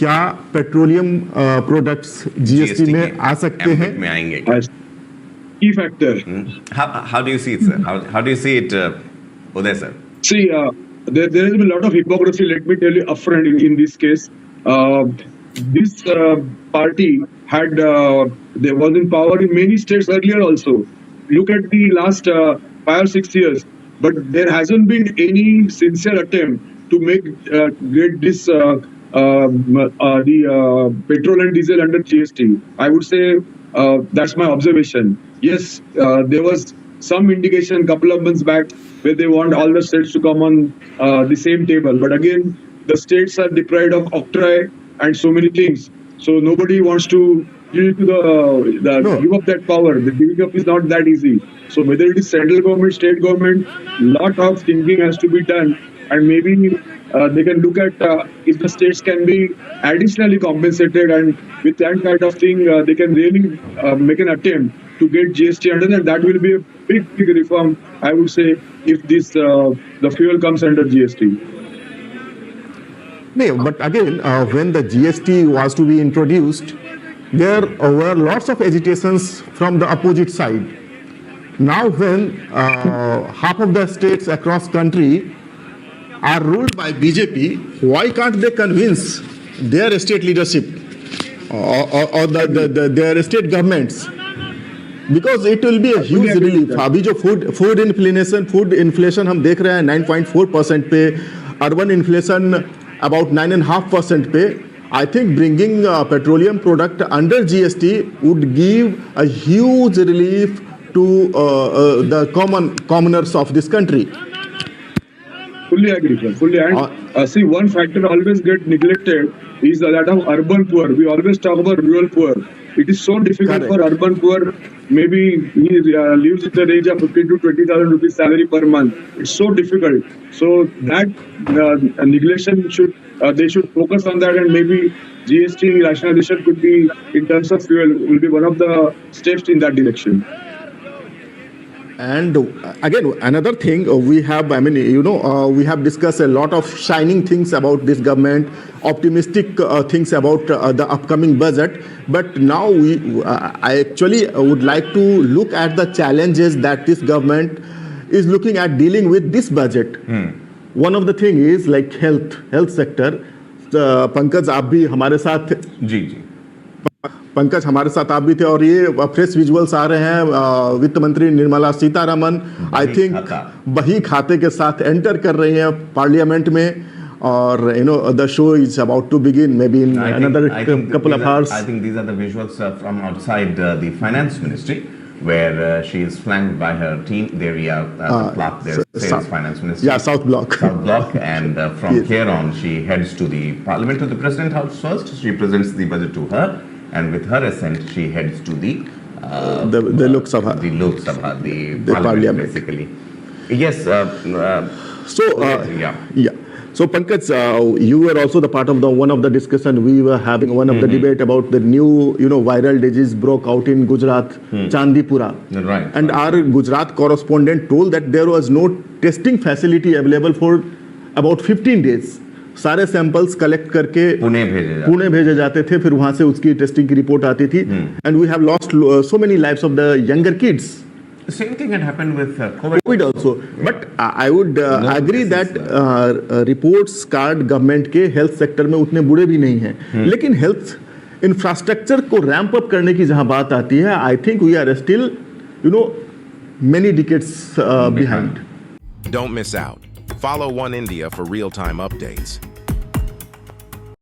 क्या petroleum products GST में आ सकते हैं? में आएंगे? Key factor. How do you see it, sir? How do you see it, Uday sir? See, there has been a lot of hypocrisy. Let me tell you upfront in this case. This party had they was in power in many states earlier also. Look at the last 5 or 6 years, but there hasn't been any sincere attempt to make get this the petrol and diesel under GST. I would say that's my observation. Yes, there was some indication a couple of months back where they want all the states to come on the same table. But again, the states are deprived of octroi and so many things. So nobody wants to give to give up that power. The giving up is not that easy. So whether it is central government, state government, lot of thinking has to be done, and maybe they can look at if the states can be additionally compensated, and with that kind of thing, they can really make an attempt to get GST under, and that will be a big reform, I would say, if this the fuel comes under GST. No, but again, when the GST was to be introduced, there were lots of agitations from the opposite side. Now, when half of the states across country are ruled by BJP, why can't they convince their state leadership or their state governments? Because it will be a huge relief. अभी जो food inflation हम देख रहे हैं 9.4% पे, urban inflation about 9.5% पे. I think bringing petroleum product under GST would give a huge relief to the commoners of this country. Fully agree, sir. Fully. And see, one factor always get neglected is that of urban poor. We always talk about rural poor. It is so difficult for urban poor. Maybe he lives in the range of 15 to 20,000 rupees salary per month. It's so difficult. So that neglection should they should focus on that, and maybe GST rationalization could be, in terms of fuel, will be one of the steps in that direction. And again, another thing we have, we have discussed a lot of shining things about this government, optimistic things about the upcoming budget. But now I actually would like to look at the challenges that this government is looking at dealing with this budget. One of the thing is like health sector. Pankaj आप भी हमारे साथ पंकज हमारे साथ आप भी थे, और ये फ्रेश विजुअल्स आ रहे हैं वित्त मंत्री निर्मला सीतारमन आई थिंक बही खाते के साथ एंटर कर रही हैं पार्लियामेंट में, और the show is about to begin maybe in another couple of hours. I think these are the visuals from outside the finance ministry, where she is flanked by her team. There we are, the block there says finance ministry. Yeah, South Block. South Block, and from here on she heads to the parliament, to the president house first. She presents the budget to her, and with her assent she heads to the Lok Sabha. The Lok Sabha, the parliament basically. Yes. So Pankaj, you were also the part of one of the discussion we were having, one of the debate about the new, viral disease broke out in Gujarat, Chandipura. Right. And our Gujarat correspondent told that there was no testing facility available for about 15 days. सारे samples collect करके पुणे भेजे जाते थे, फिर वहां से उसकी testing की रिपोर्ट आती थी. And we have lost so many lives of the younger kids. The same thing had happened with COVID also. But I would agree that reports card government के health sector में उतने बुरे भी नहीं हैं. लेकिन health infrastructure को ramp up करने की जहाँ बात आती है, I think we are still, many decades behind. Don't miss out. Follow One India for real-time updates.